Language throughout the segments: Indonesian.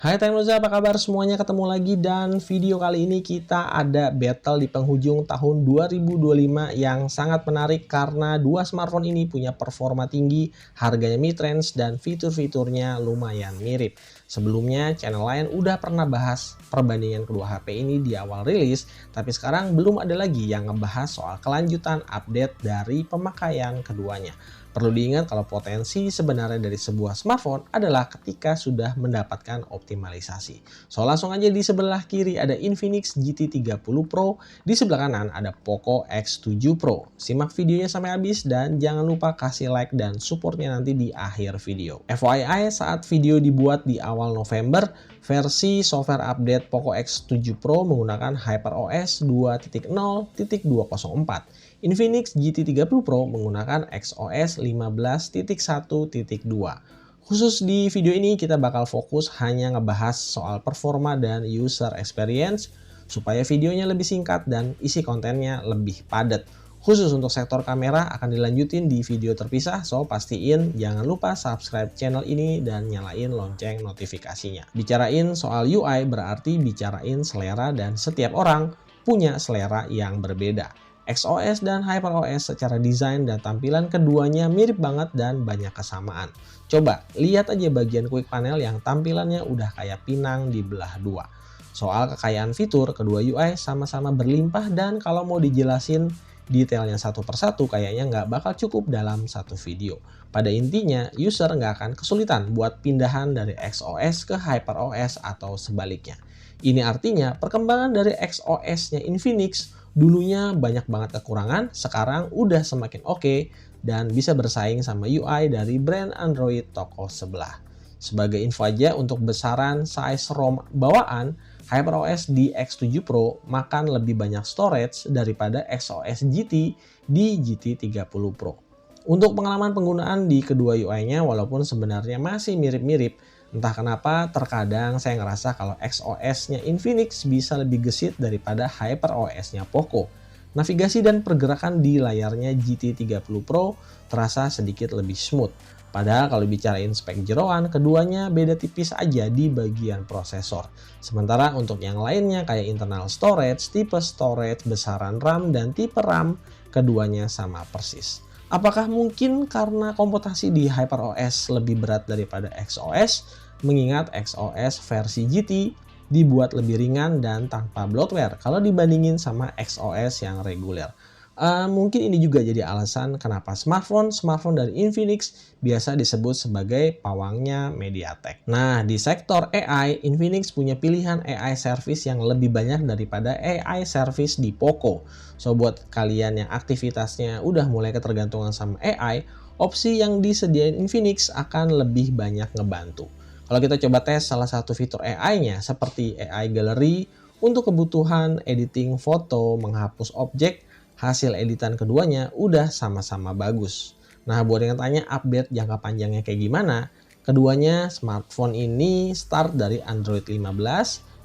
Hai Time apa kabar semuanya? Ketemu lagi dan video kali ini kita ada battle di penghujung tahun 2025 yang sangat menarik karena dua smartphone ini punya performa tinggi, harganya mid-range dan fitur-fiturnya lumayan mirip. Sebelumnya channel lain udah pernah bahas perbandingan kedua HP ini di awal rilis, tapi sekarang belum ada lagi yang ngebahas soal kelanjutan update dari pemakaian keduanya. Perlu diingat kalau potensi sebenarnya dari sebuah smartphone adalah ketika sudah mendapatkan optimalisasi. So langsung aja di sebelah kiri ada Infinix GT30 Pro, di sebelah kanan ada Poco X7 Pro. Simak videonya sampai habis dan jangan lupa kasih like dan supportnya nanti di akhir video. FYI, saat video dibuat di awal November, versi software update Poco X7 Pro menggunakan HyperOS 2.0.204. Infinix GT30 Pro menggunakan XOS 15.1.2. Khusus di video ini kita bakal fokus hanya ngebahas soal performa dan user experience supaya videonya lebih singkat dan isi kontennya lebih padat. Khusus untuk sektor kamera akan dilanjutin di video terpisah, so pastiin jangan lupa subscribe channel ini dan nyalain lonceng notifikasinya. Bicarain soal UI berarti bicarain selera dan setiap orang punya selera yang berbeda. XOS dan HyperOS secara desain dan tampilan keduanya mirip banget dan banyak kesamaan. Coba lihat aja bagian quick panel yang tampilannya udah kayak pinang dibelah dua. Soal kekayaan fitur, kedua UI sama-sama berlimpah dan kalau mau dijelasin detailnya satu persatu kayaknya nggak bakal cukup dalam satu video. Pada intinya, user nggak akan kesulitan buat pindahan dari XOS ke HyperOS atau sebaliknya. Ini artinya perkembangan dari XOS-nya Infinix dulunya banyak banget kekurangan, sekarang udah semakin oke dan bisa bersaing sama UI dari brand Android toko sebelah. Sebagai info aja untuk besaran size ROM bawaan, HyperOS di X7 Pro makan lebih banyak storage daripada XOS GT di GT30 Pro. Untuk pengalaman penggunaan di kedua UI-nya walaupun sebenarnya masih mirip-mirip, entah kenapa terkadang saya ngerasa kalau XOS-nya Infinix bisa lebih gesit daripada HyperOS-nya Poco. Navigasi dan pergerakan di layarnya GT30 Pro terasa sedikit lebih smooth. Padahal kalau bicarain spek jeroan, keduanya beda tipis aja di bagian prosesor. Sementara untuk yang lainnya kayak internal storage, tipe storage, besaran RAM, dan tipe RAM, keduanya sama persis. Apakah mungkin karena komputasi di HyperOS lebih berat daripada XOS? Mengingat XOS versi GT dibuat lebih ringan dan tanpa bloatware kalau dibandingin sama XOS yang reguler. Mungkin ini juga jadi alasan kenapa smartphone dari Infinix biasa disebut sebagai pawangnya MediaTek. Nah, di sektor AI, Infinix punya pilihan AI service yang lebih banyak daripada AI service di Poco. So, buat kalian yang aktivitasnya udah mulai ketergantungan sama AI, opsi yang disediain Infinix akan lebih banyak ngebantu. Kalau kita coba tes salah satu fitur AI-nya seperti AI Gallery untuk kebutuhan editing foto, menghapus objek, hasil editan keduanya udah sama-sama bagus. Nah, buat yang tanya update jangka panjangnya kayak gimana, keduanya smartphone ini start dari Android 15,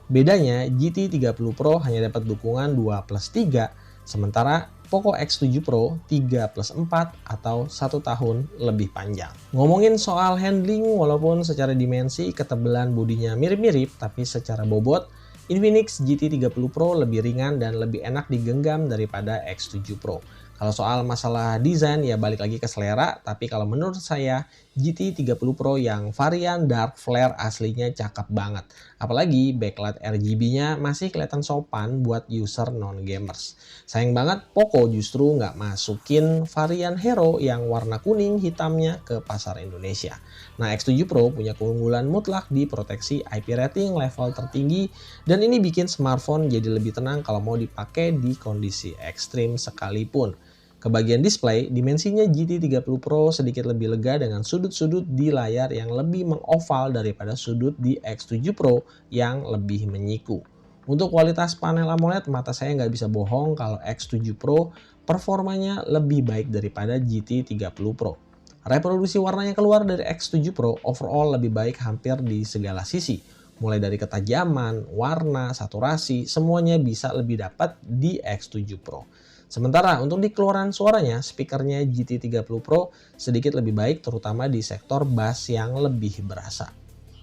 bedanya GT30 Pro hanya dapat dukungan 2+3, sementara Poco X7 Pro 3+4 atau 1 tahun lebih panjang. Ngomongin soal handling, walaupun secara dimensi ketebalan bodinya mirip-mirip, tapi secara bobot Infinix GT30 Pro lebih ringan dan lebih enak digenggam daripada X7 Pro. Kalau soal masalah desain ya balik lagi ke selera, tapi kalau menurut saya GT30 Pro yang varian dark flare aslinya cakep banget. Apalagi backlight RGB-nya masih kelihatan sopan buat user non-gamers. Sayang banget Poco justru nggak masukin varian Hero yang warna kuning hitamnya ke pasar Indonesia. Nah, X7 Pro punya keunggulan mutlak di proteksi IP rating level tertinggi dan ini bikin smartphone jadi lebih tenang kalau mau dipakai di kondisi ekstrim sekalipun. Ke bagian display, dimensinya GT30 Pro sedikit lebih lega dengan sudut-sudut di layar yang lebih mengoval daripada sudut di X7 Pro yang lebih menyiku. Untuk kualitas panel AMOLED, mata saya nggak bisa bohong kalau X7 Pro performanya lebih baik daripada GT30 Pro. Reproduksi warnanya keluar dari X7 Pro overall lebih baik hampir di segala sisi. Mulai dari ketajaman, warna, saturasi, semuanya bisa lebih dapat di X7 Pro. Sementara untuk di keluaran suaranya, speakernya GT30 Pro sedikit lebih baik terutama di sektor bass yang lebih berasa.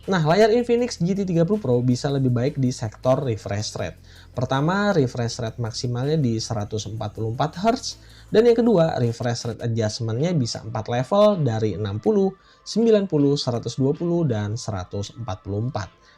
Nah, layar Infinix GT30 Pro bisa lebih baik di sektor refresh rate. Pertama, refresh rate maksimalnya di 144 Hz, dan yang kedua, refresh rate adjustment-nya bisa 4 level dari 60, 90, 120, dan 144.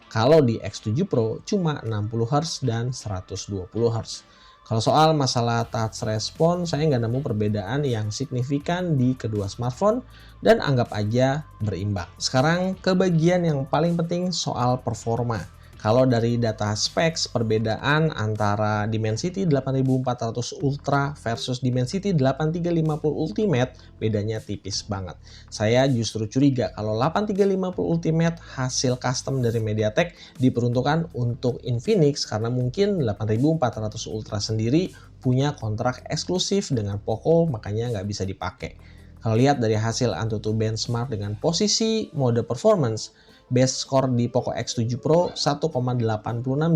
Kalau di X7 Pro cuma 60 Hz dan 120 Hz. Kalau soal masalah touch response, saya nggak nemu perbedaan yang signifikan di kedua smartphone dan anggap aja berimbang. Sekarang ke bagian yang paling penting, soal performa. Kalau dari data specs, perbedaan antara Dimensity 8400 Ultra versus Dimensity 8350 Ultimate bedanya tipis banget. Saya justru curiga kalau 8350 Ultimate hasil custom dari MediaTek diperuntukkan untuk Infinix karena mungkin 8400 Ultra sendiri punya kontrak eksklusif dengan Poco, makanya nggak bisa dipakai. Kalau lihat dari hasil AnTuTu benchmark dengan posisi mode performance, base score di Poco X7 Pro 1,86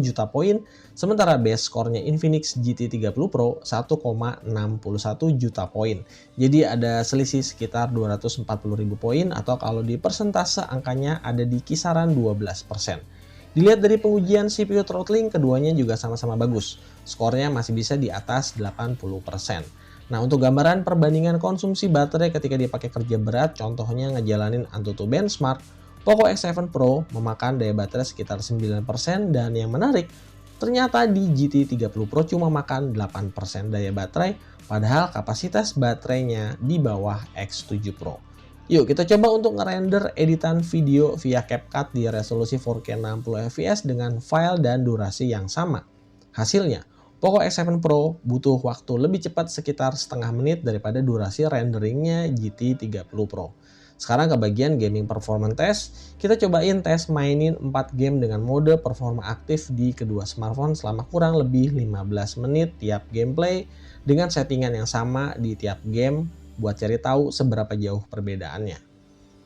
juta poin, sementara base score-nya Infinix GT30 Pro 1,61 juta poin. Jadi ada selisih sekitar 240.000 poin, atau kalau di persentase angkanya ada di kisaran 12%. Dilihat dari pengujian CPU throttling, keduanya juga sama-sama bagus. Skornya masih bisa di atas 80%. Nah, untuk gambaran perbandingan konsumsi baterai ketika dipakai kerja berat, contohnya ngejalanin AnTuTu benchmark, Poco X7 Pro memakan daya baterai sekitar 9%, dan yang menarik, ternyata di GT30 Pro cuma makan 8% daya baterai, padahal kapasitas baterainya di bawah X7 Pro. Yuk kita coba untuk ngerender editan video via CapCut di resolusi 4K 60 fps dengan file dan durasi yang sama. Hasilnya, Poco X7 Pro butuh waktu lebih cepat sekitar setengah menit daripada durasi renderingnya GT30 Pro. Sekarang ke bagian gaming performance test, kita cobain tes mainin 4 game dengan mode performa aktif di kedua smartphone selama kurang lebih 15 menit tiap gameplay dengan settingan yang sama di tiap game buat cari tahu seberapa jauh perbedaannya.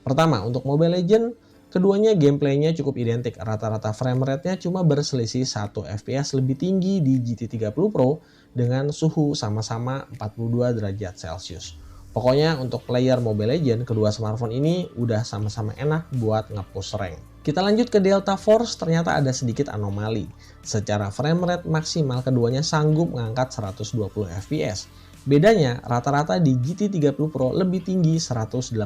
Pertama, untuk Mobile Legends, keduanya gameplaynya cukup identik, rata-rata frame rate-nya cuma berselisih 1 fps lebih tinggi di GT30 Pro dengan suhu sama-sama 42 derajat Celcius. Pokoknya untuk player Mobile Legends, kedua smartphone ini udah sama-sama enak buat nge-push rank. Kita lanjut ke Delta Force, ternyata ada sedikit anomali. Secara frame rate maksimal keduanya sanggup mengangkat 120 fps. Bedanya, rata-rata di GT30 Pro lebih tinggi 118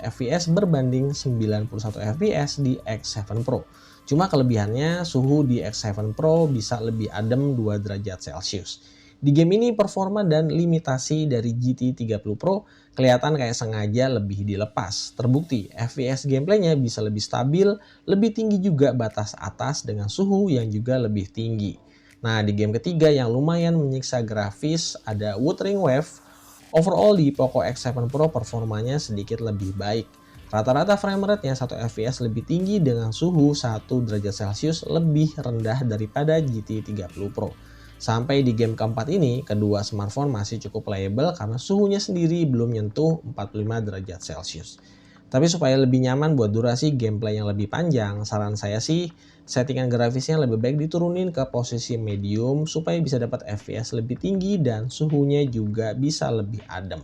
fps berbanding 91 fps di X7 Pro. Cuma kelebihannya suhu di X7 Pro bisa lebih adem 2 derajat Celcius. Di game ini performa dan limitasi dari GT30 Pro kelihatan kayak sengaja lebih dilepas. Terbukti FPS gameplaynya bisa lebih stabil, lebih tinggi juga batas atas dengan suhu yang juga lebih tinggi. Nah, di game ketiga yang lumayan menyiksa grafis ada Wuthering Waves. Overall di Poco X7 Pro performanya sedikit lebih baik. Rata-rata frame rate-nya 1 fps lebih tinggi dengan suhu 1 derajat Celcius lebih rendah daripada GT30 Pro. Sampai di game keempat ini, kedua smartphone masih cukup playable karena suhunya sendiri belum nyentuh 45 derajat Celcius. Tapi supaya lebih nyaman buat durasi gameplay yang lebih panjang, saran saya sih settingan grafisnya lebih baik diturunin ke posisi medium supaya bisa dapat FPS lebih tinggi dan suhunya juga bisa lebih adem.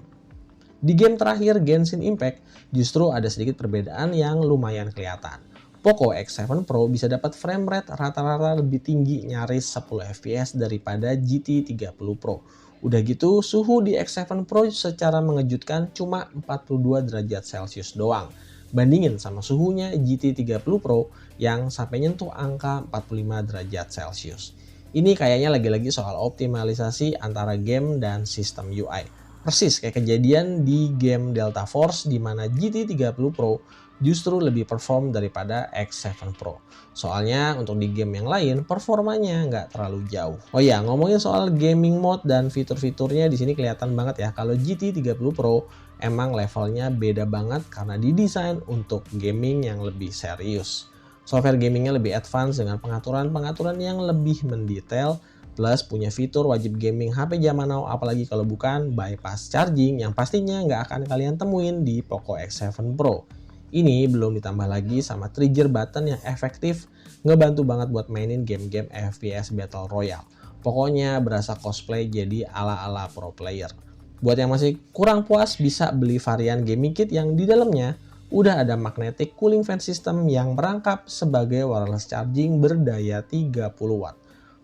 Di game terakhir Genshin Impact justru ada sedikit perbedaan yang lumayan kelihatan. Poco X7 Pro bisa dapat frame rate rata-rata lebih tinggi nyaris 10 fps daripada GT30 Pro. Udah gitu suhu di X7 Pro secara mengejutkan cuma 42 derajat Celcius doang. Bandingin sama suhunya GT30 Pro yang sampai nyentuh angka 45 derajat Celcius. Ini kayaknya lagi-lagi soal optimalisasi antara game dan sistem UI. Persis kayak kejadian di game Delta Force di mana GT30 Pro justru lebih perform daripada X7 Pro. Soalnya untuk di game yang lain performanya nggak terlalu jauh. Oh ya, ngomongin soal gaming mode dan fitur-fiturnya di sini kelihatan banget ya kalau GT30 Pro emang levelnya beda banget karena didesain untuk gaming yang lebih serius. Software gamingnya lebih advance dengan pengaturan-pengaturan yang lebih mendetail, plus punya fitur wajib gaming HP zaman now, apalagi kalau bukan bypass charging yang pastinya nggak akan kalian temuin di Poco X7 Pro. Ini belum ditambah lagi sama trigger button yang efektif, ngebantu banget buat mainin game-game FPS Battle Royale. Pokoknya berasa cosplay jadi ala-ala pro player. Buat yang masih kurang puas bisa beli varian gaming kit yang di dalamnya udah ada magnetic cooling fan system yang merangkap sebagai wireless charging berdaya 30 watt.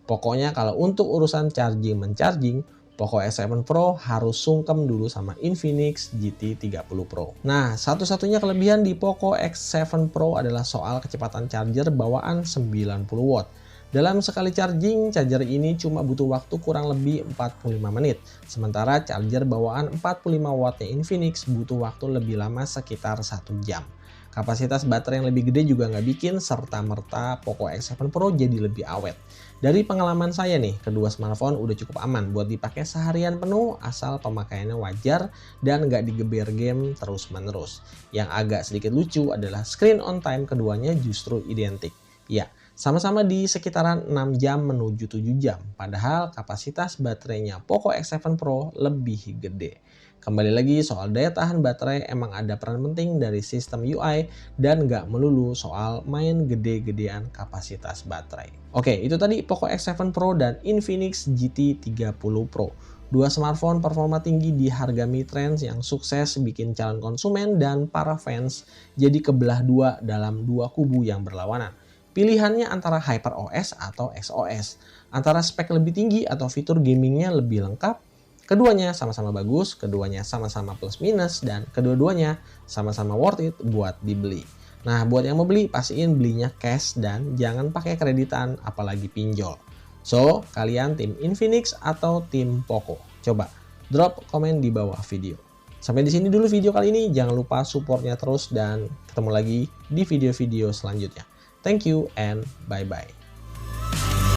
Pokoknya kalau untuk urusan charging-mencharging, Poco X7 Pro harus sungkem dulu sama Infinix GT30 Pro. Nah, satu-satunya kelebihan di Poco X7 Pro adalah soal kecepatan charger bawaan 90 watt. Dalam sekali charging, charger ini cuma butuh waktu kurang lebih 45 menit. Sementara charger bawaan 45 wattnya Infinix butuh waktu lebih lama sekitar 1 jam. Kapasitas baterai yang lebih gede juga nggak bikin serta-merta Poco X7 Pro jadi lebih awet. Dari pengalaman saya nih, kedua smartphone udah cukup aman buat dipakai seharian penuh asal pemakaiannya wajar dan nggak digeber game terus-menerus. Yang agak sedikit lucu adalah screen on time keduanya justru identik. Ya, sama-sama di sekitaran 6 jam menuju 7 jam, padahal kapasitas baterainya Poco X7 Pro lebih gede. Kembali lagi soal daya tahan baterai emang ada peran penting dari sistem UI dan nggak melulu soal main gede-gedean kapasitas baterai. Oke, itu tadi Poco X7 Pro dan Infinix GT30 Pro. Dua smartphone performa tinggi di harga mid-range yang sukses bikin calon konsumen dan para fans jadi kebelah dua dalam dua kubu yang berlawanan. Pilihannya antara HyperOS atau XOS, antara spek lebih tinggi atau fitur gamingnya lebih lengkap. Keduanya sama-sama bagus, keduanya sama-sama plus minus, dan kedua-duanya sama-sama worth it buat dibeli. Nah, buat yang mau beli, pastiin belinya cash dan jangan pakai kreditan apalagi pinjol. So, kalian tim Infinix atau tim Poco? Coba drop komen di bawah video. Sampai di sini dulu video kali ini, jangan lupa supportnya terus dan ketemu lagi di video-video selanjutnya. Thank you and bye-bye.